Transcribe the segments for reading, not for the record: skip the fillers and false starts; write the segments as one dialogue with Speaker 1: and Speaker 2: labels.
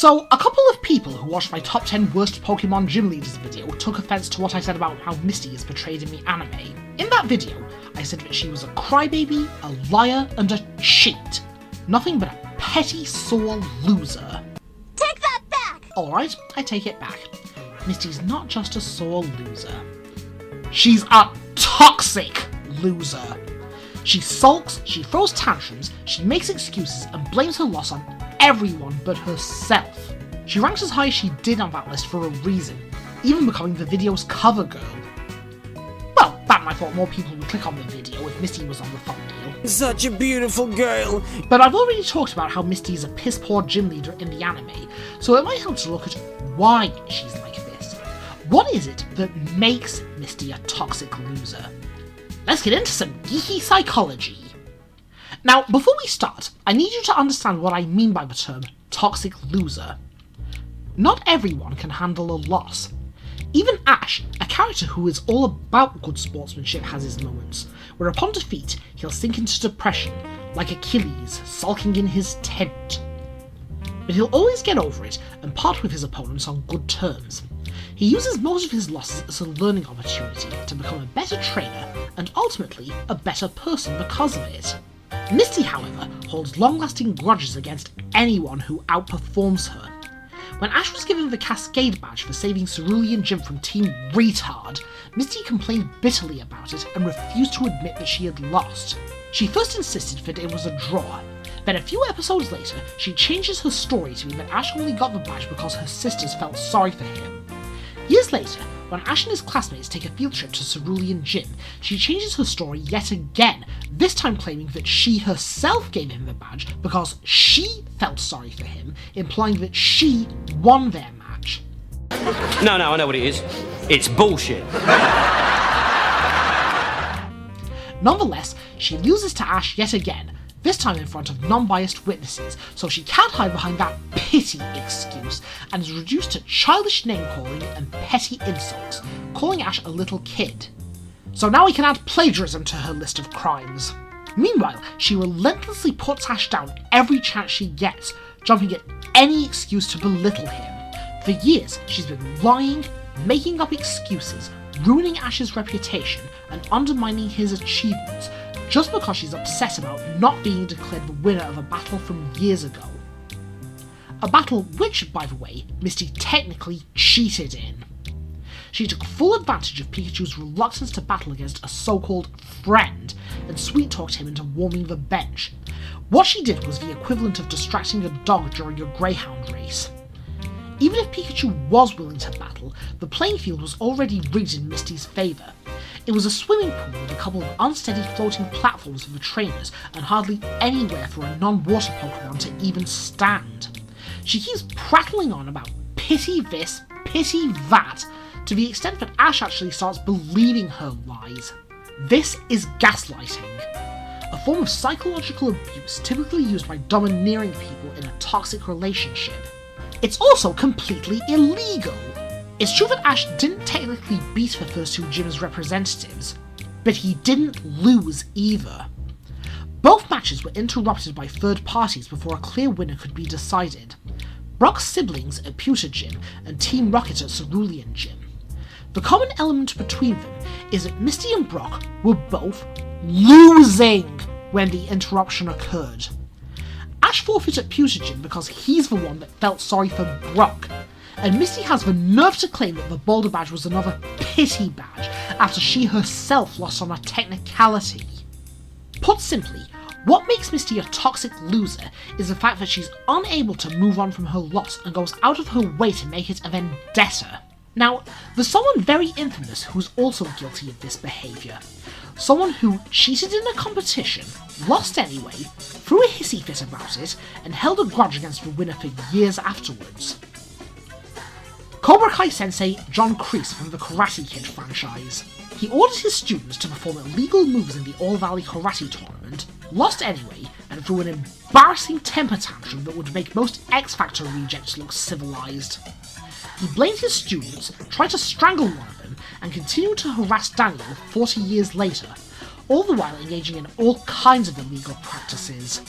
Speaker 1: So, a couple of people who watched my top 10 worst Pokemon gym leaders video took offense to what I said about how Misty is portrayed in the anime. In that video, I said that she was a crybaby, a liar, and a cheat. Nothing but a petty, sore loser.
Speaker 2: Take that back!
Speaker 1: Alright, I take it back. Misty's not just a sore loser. She's a toxic loser. She sulks, she throws tantrums, she makes excuses and blames her loss on everyone but herself. She ranks as high as she did on that list for a reason, even becoming the video's cover girl. Well, that and I thought more people would click on the video if Misty was on the thumbnail.
Speaker 3: Such a beautiful girl.
Speaker 1: But I've already talked about how Misty is a piss-poor gym leader in the anime, so it might help to look at why she's like this. What is it that makes Misty a toxic loser? Let's get into some geeky psychology. Now, before we start, I need you to understand what I mean by the term toxic loser. Not everyone can handle a loss. Even Ash, a character who is all about good sportsmanship, has his moments, where upon defeat he'll sink into depression, like Achilles sulking in his tent. But he'll always get over it and part with his opponents on good terms. He uses most of his losses as a learning opportunity to become a better trainer and ultimately a better person because of it. Misty, however, holds long-lasting grudges against anyone who outperforms her. When Ash was given the Cascade badge for saving Cerulean Gym from Team Retard, Misty complained bitterly about it and refused to admit that she had lost. She first insisted that it was a draw. Then a few episodes later, she changes her story to mean that Ash only got the badge because her sisters felt sorry for him. Years later, when Ash and his classmates take a field trip to Cerulean Gym, she changes her story yet again, this time claiming that she herself gave him the badge because she felt sorry for him, implying that she won their match.
Speaker 3: No, I know what it is. It's bullshit.
Speaker 1: Nonetheless, she loses to Ash yet again, this time in front of non-biased witnesses, so she can't hide behind that pity excuse, and is reduced to childish name-calling and petty insults, calling Ash a little kid. So now we can add plagiarism to her list of crimes. Meanwhile, she relentlessly puts Ash down every chance she gets, jumping at any excuse to belittle him. For years, she's been lying, making up excuses, ruining Ash's reputation, and undermining his achievements, just because she's upset about not being declared the winner of a battle from years ago. A battle which, by the way, Misty technically cheated in. She took full advantage of Pikachu's reluctance to battle against a so-called friend, and sweet-talked him into warming the bench. What she did was the equivalent of distracting a dog during a greyhound race. Even if Pikachu was willing to battle, the playing field was already rigged in Misty's favour. It was a swimming pool with a couple of unsteady floating platforms for the trainers, and hardly anywhere for a non-water Pokemon to even stand. She keeps prattling on about pity this, pity that, to the extent that Ash actually starts believing her lies. This is gaslighting, a form of psychological abuse typically used by domineering people in a toxic relationship. It's also completely illegal. It's true that Ash didn't technically beat the first two gyms' representatives, but he didn't lose either. Both matches were interrupted by third parties before a clear winner could be decided. Brock's siblings at Pewter Gym and Team Rocket at Cerulean Gym. The common element between them is that Misty and Brock were both losing when the interruption occurred. Ash forfeited at Pewter Gym because he's the one that felt sorry for Brock, and Misty has the nerve to claim that the Boulder badge was another pity badge after she herself lost on a technicality. Put simply, what makes Misty a toxic loser is the fact that she's unable to move on from her loss and goes out of her way to make it a vendetta. Now, there's someone very infamous who's also guilty of this behaviour. Someone who cheated in a competition, lost anyway, threw a hissy fit about it, and held a grudge against the winner for years afterwards. Cobra Kai sensei John Kreese from the Karate Kid franchise. He ordered his students to perform illegal moves in the All Valley Karate tournament, lost anyway, and threw an embarrassing temper tantrum that would make most X Factor rejects look civilized. He blamed his students, tried to strangle one of them, and continued to harass Daniel 40 years later, all the while engaging in all kinds of illegal practices.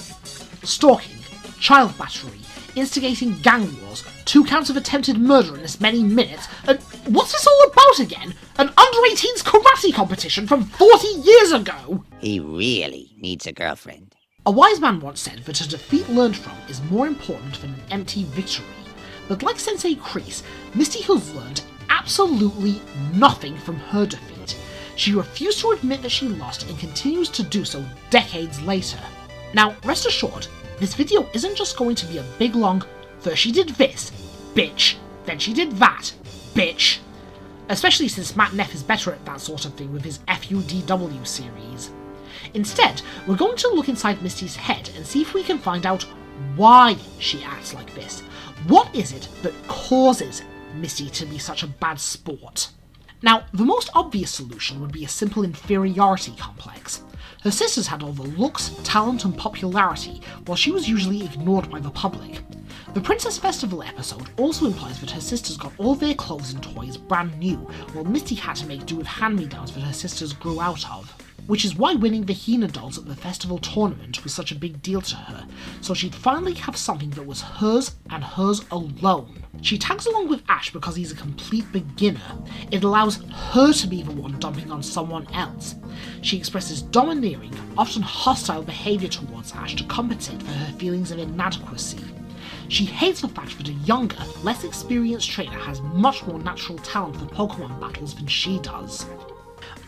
Speaker 1: Stalking, child battery, instigating gang wars, 2 counts of attempted murder in as many minutes, and what's this all about again? An under-18s karate competition from 40 years ago!
Speaker 4: He really needs a girlfriend.
Speaker 1: A wise man once said that a defeat learned from is more important than an empty victory. But like Sensei Kreese, Misty has learned absolutely nothing from her defeat. She refused to admit that she lost and continues to do so decades later. Now, rest assured, this video isn't just going to be a big long, first she did this, bitch, then she did that, bitch. Especially since Matt Neff is better at that sort of thing with his FUDW series. Instead, we're going to look inside Misty's head and see if we can find out why she acts like this. What is it that causes Misty to be such a bad sport? Now, the most obvious solution would be a simple inferiority complex. Her sisters had all the looks, talent and popularity, while she was usually ignored by the public. The Princess Festival episode also implies that her sisters got all their clothes and toys brand new, while Misty had to make do with hand-me-downs that her sisters grew out of. Which is why winning the Hina dolls at the festival tournament was such a big deal to her, so she'd finally have something that was hers and hers alone. She tags along with Ash because he's a complete beginner. It allows her to be the one dumping on someone else. She expresses domineering, often hostile behaviour towards Ash to compensate for her feelings of inadequacy. She hates the fact that a younger, less experienced trainer has much more natural talent for Pokemon battles than she does.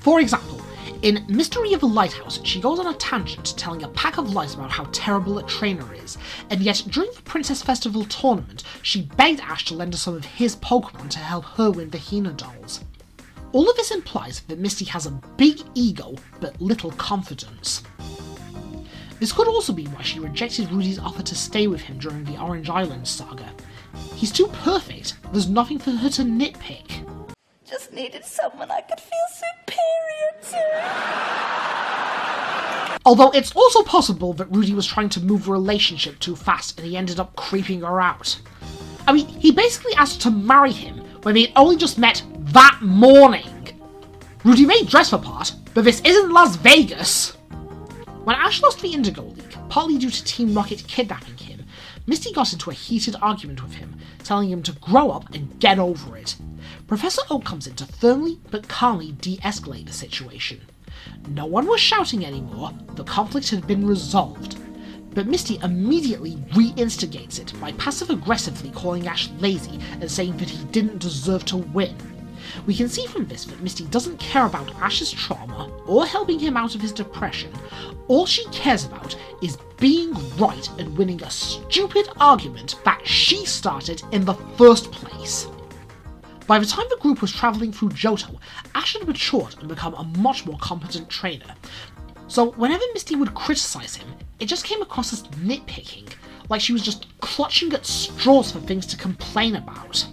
Speaker 1: For example, in Mystery of the Lighthouse, she goes on a tangent telling a pack of lies about how terrible a trainer is, and yet during the Princess Festival tournament, she begged Ash to lend her some of his Pokemon to help her win the Hina dolls. All of this implies that Misty has a big ego, but little confidence. This could also be why she rejected Rudy's offer to stay with him during the Orange Island saga. He's too perfect, there's nothing for her to nitpick.
Speaker 2: Just needed someone I could feel superior to.
Speaker 1: Although it's also possible that Rudy was trying to move the relationship too fast and he ended up creeping her out. I mean, he basically asked her to marry him when they'd only just met that morning. Rudy may dress the part, but this isn't Las Vegas. When Ash lost the Indigo League, partly due to Team Rocket kidnapping him, Misty got into a heated argument with him, telling him to grow up and get over it. Professor Oak comes in to firmly but calmly de-escalate the situation. No one was shouting anymore, the conflict had been resolved. But Misty immediately re-instigates it by passive-aggressively calling Ash lazy and saying that he didn't deserve to win. We can see from this that Misty doesn't care about Ash's trauma or helping him out of his depression. All she cares about is being right and winning a stupid argument that she started in the first place. By the time the group was travelling through Johto, Ash had matured and become a much more competent trainer. So whenever Misty would criticise him, it just came across as nitpicking, like she was just clutching at straws for things to complain about.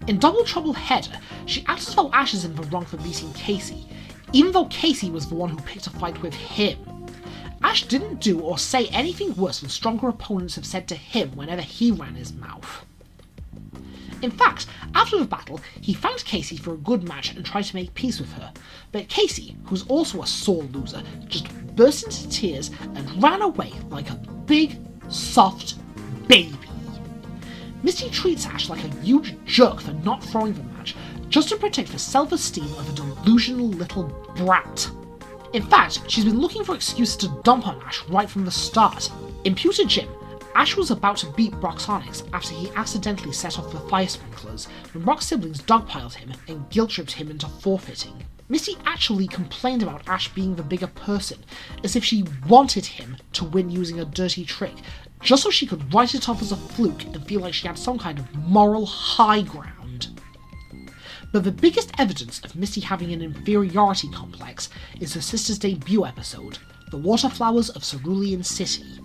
Speaker 1: In Double Trouble Header, she acts as though Ash is in the wrong for beating Casey, even though Casey was the one who picked a fight with him. Ash didn't do or say anything worse than stronger opponents have said to him whenever he ran his mouth. In fact, after the battle, he thanked Casey for a good match and tried to make peace with her, but Casey, who's also a sore loser, just burst into tears and ran away like a big, soft baby. Misty treats Ash like a huge jerk for not throwing the match, just to protect the self-esteem of a delusional little brat. In fact, she's been looking for excuses to dump on Ash right from the start. In Pewter Gym, Ash was about to beat Brock's Onyx after he accidentally set off the fire sprinklers when Brock's siblings dogpiled him and guilt-tripped him into forfeiting. Misty actually complained about Ash being the bigger person, as if she wanted him to win using a dirty trick, just so she could write it off as a fluke and feel like she had some kind of moral high ground. But the biggest evidence of Misty having an inferiority complex is her sister's debut episode, The Waterflowers of Cerulean City.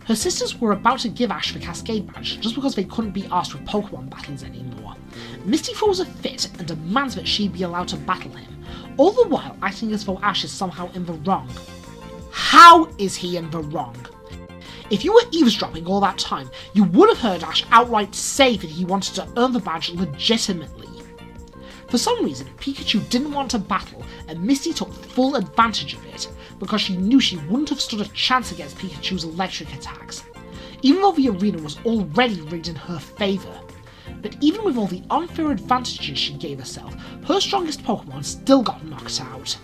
Speaker 1: Her sisters were about to give Ash the Cascade Badge just because they couldn't be asked with Pokemon battles anymore. Misty throws a fit and demands that she be allowed to battle him, all the while acting as though Ash is somehow in the wrong. How is he in the wrong? If you were eavesdropping all that time, you would have heard Ash outright say that he wanted to earn the badge legitimately. For some reason, Pikachu didn't want to battle, and Misty took full advantage of it, because she knew she wouldn't have stood a chance against Pikachu's electric attacks. even though the arena was already rigged in her favour. But even with all the unfair advantages she gave herself, her strongest Pokemon still got knocked out.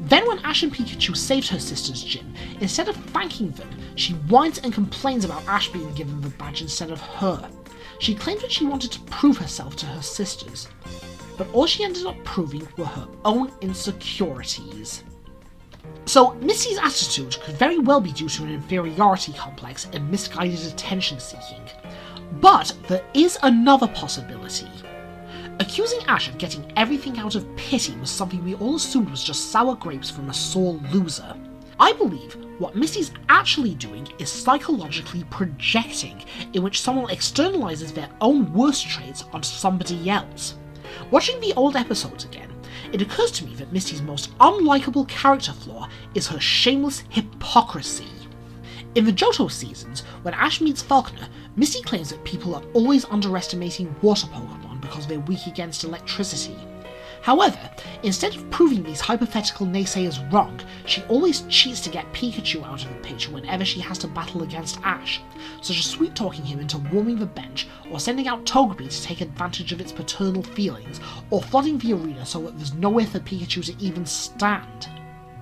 Speaker 1: Then when Ash and Pikachu saved her sister's gym, instead of thanking them, she whines and complains about Ash being given the badge instead of her. She claimed that she wanted to prove herself to her sisters, but all she ended up proving were her own insecurities. So Misty's attitude could very well be due to an inferiority complex and misguided attention seeking. But there is another possibility. Accusing Ash of getting everything out of pity was something we all assumed was just sour grapes from a sore loser. I believe what Misty's actually doing is psychologically projecting, in which someone externalizes their own worst traits onto somebody else. Watching the old episodes again, it occurs to me that Misty's most unlikable character flaw is her shameless hypocrisy. In the Johto seasons, when Ash meets Falconer, Misty claims that people are always underestimating water Pokemon because they're weak against electricity. However, instead of proving these hypothetical naysayers wrong, she always cheats to get Pikachu out of the picture whenever she has to battle against Ash, such as sweet-talking him into warming the bench, or sending out Togepi to take advantage of its paternal feelings, or flooding the arena so that there's nowhere for Pikachu to even stand.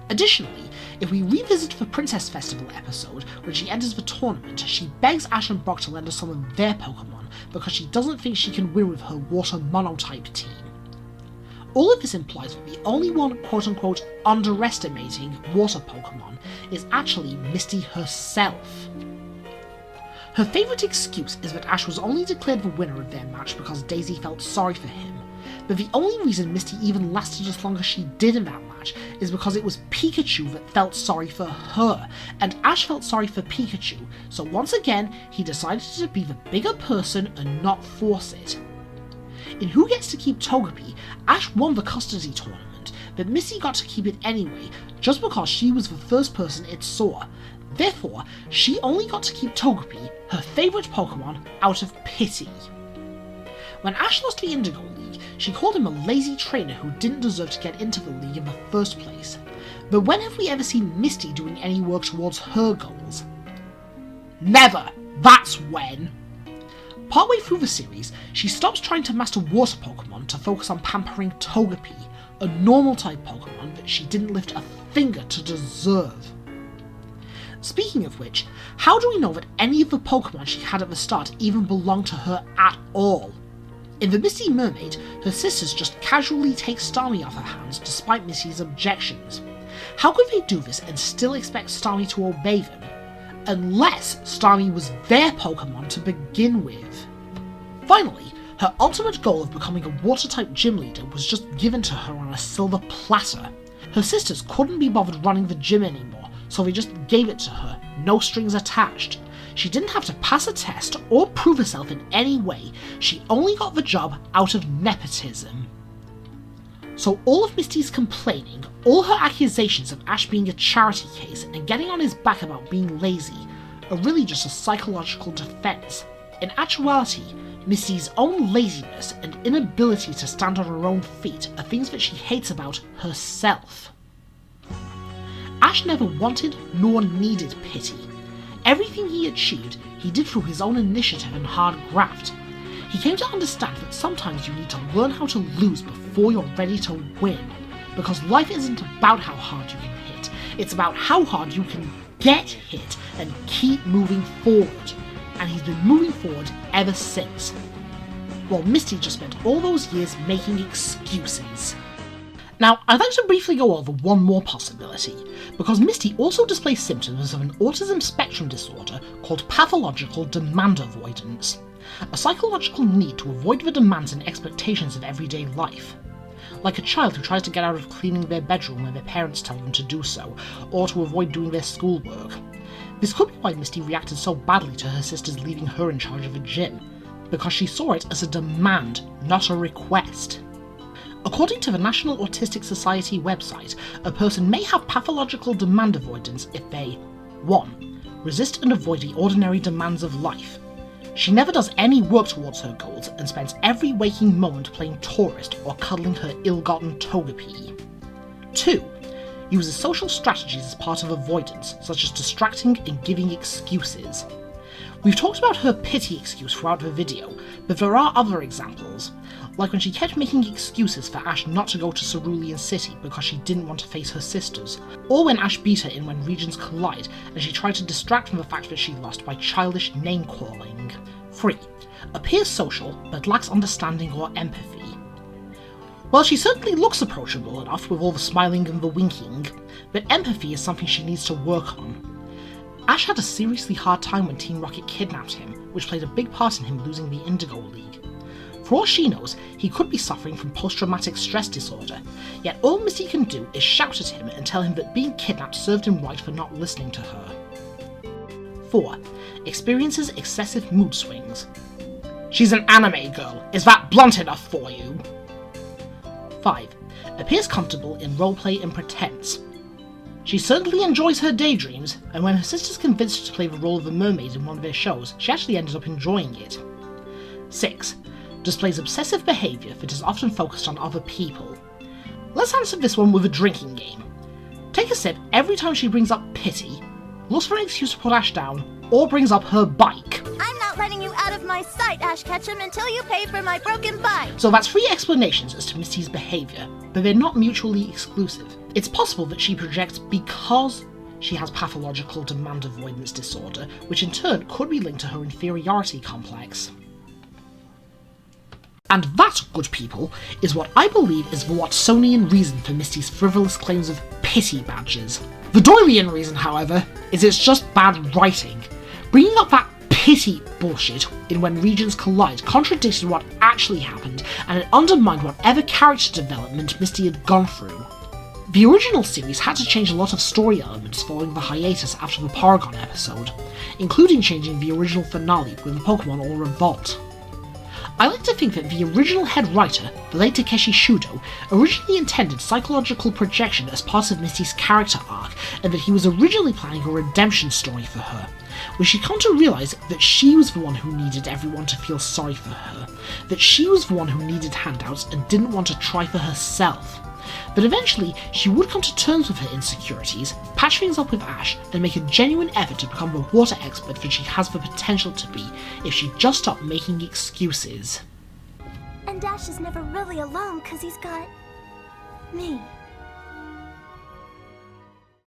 Speaker 1: Additionally, if we revisit the Princess Festival episode, when she enters the tournament, she begs Ash and Brock to lend her some of their Pokemon because she doesn't think she can win with her water monotype team. All of this implies that the only one quote-unquote underestimating water Pokemon is actually Misty herself. Her favourite excuse is that Ash was only declared the winner of their match because Daisy felt sorry for him, but the only reason Misty even lasted as long as she did in that match is because it was Pikachu that felt sorry for her, and Ash felt sorry for Pikachu, so once again he decided to be the bigger person and not force it. In Who Gets to Keep Togepi, Ash won the custody tournament, but Misty got to keep it anyway, just because she was the first person it saw. Therefore, she only got to keep Togepi, her favourite Pokemon, out of pity. When Ash lost the Indigo League, she called him a lazy trainer who didn't deserve to get into the league in the first place. But when have we ever seen Misty doing any work towards her goals? Never! That's when! Partway through the series, she stops trying to master water Pokemon to focus on pampering Togepi, a normal type Pokemon that she didn't lift a finger to deserve. Speaking of which, how do we know that any of the Pokemon she had at the start even belonged to her at all? In The Misty Mermaid, her sisters just casually take Starmie off her hands despite Misty's objections. How could they do this and still expect Starmie to obey them? Unless Starmie was their Pokemon to begin with. Finally, her ultimate goal of becoming a water-type gym leader was just given to her on a silver platter. Her sisters couldn't be bothered running the gym anymore, so they just gave it to her, no strings attached. She didn't have to pass a test or prove herself in any way, she only got the job out of nepotism. So all of Misty's complaining, all her accusations of Ash being a charity case and getting on his back about being lazy, are really just a psychological defense. In actuality, Misty's own laziness and inability to stand on her own feet are things that she hates about herself. Ash never wanted nor needed pity. Everything he achieved, he did through his own initiative and hard graft. He came to understand that sometimes you need to learn how to lose before you're ready to win, because life isn't about how hard you can hit, it's about how hard you can get hit and keep moving forward, and he's been moving forward ever since. While Misty just spent all those years making excuses. Now, I'd like to briefly go over one more possibility, because Misty also displays symptoms of an autism spectrum disorder called pathological demand avoidance, a psychological need to avoid the demands and expectations of everyday life. Like a child who tries to get out of cleaning their bedroom when their parents tell them to do so, or to avoid doing their schoolwork. This could be why Misty reacted so badly to her sisters leaving her in charge of a gym, because she saw it as a demand, not a request. According to the National Autistic Society website, a person may have pathological demand avoidance if they 1. Resist and avoid the ordinary demands of life. She never does any work towards her goals and spends every waking moment playing tourist or cuddling her ill-gotten Togepi. 2. Uses social strategies as part of avoidance, such as distracting and giving excuses. We've talked about her pity excuse throughout the video, but there are other examples, like when she kept making excuses for Ash not to go to Cerulean City because she didn't want to face her sisters, or when Ash beat her in When Regions Collide and she tried to distract from the fact that she lost by childish name-calling. 3. Appears social, but lacks understanding or empathy. Well, she certainly looks approachable enough with all the smiling and the winking, but empathy is something she needs to work on. Ash had a seriously hard time when Team Rocket kidnapped him, which played a big part in him losing the Indigo League. For all she knows, he could be suffering from post-traumatic stress disorder, yet all Misty can do is shout at him and tell him that being kidnapped served him right for not listening to her. 4. Experiences excessive mood swings. She's an anime girl, is that blunt enough for you? 5. Appears comfortable in roleplay and pretense. She certainly enjoys her daydreams, and when her sisters convinced her to play the role of a mermaid in one of their shows, she actually ended up enjoying it. 6. Displays obsessive behaviour that is often focused on other people. Let's answer this one with a drinking game. Take a sip every time she brings up pity, looks for an excuse to put Ash down, or brings up her bike.
Speaker 2: I'm not letting you out of my sight, Ash Ketchum, until you pay for my broken bike.
Speaker 1: So that's 3 explanations as to Misty's behaviour, but they're not mutually exclusive. It's possible that she projects because she has pathological demand avoidance disorder, which in turn could be linked to her inferiority complex. And that, good people, is what I believe is the Watsonian reason for Misty's frivolous claims of pity badges. The Doylean reason, however, is it's just bad writing. Bringing up that pity bullshit in When Regions Collide contradicted what actually happened, and it undermined whatever character development Misty had gone through. The original series had to change a lot of story elements following the hiatus after the Paragon episode, including changing the original finale when the Pokemon all revolt. I like to think that the original head writer, the late Takeshi Shudo, originally intended psychological projection as part of Misty's character arc, and that he was originally planning a redemption story for her, where she'd come to realise that she was the one who needed everyone to feel sorry for her, that she was the one who needed handouts and didn't want to try for herself. But eventually, she would come to terms with her insecurities, patch things up with Ash, and make a genuine effort to become the water expert that she has the potential to be if she just stopped making excuses.
Speaker 2: And Ash is never really alone because he's got me.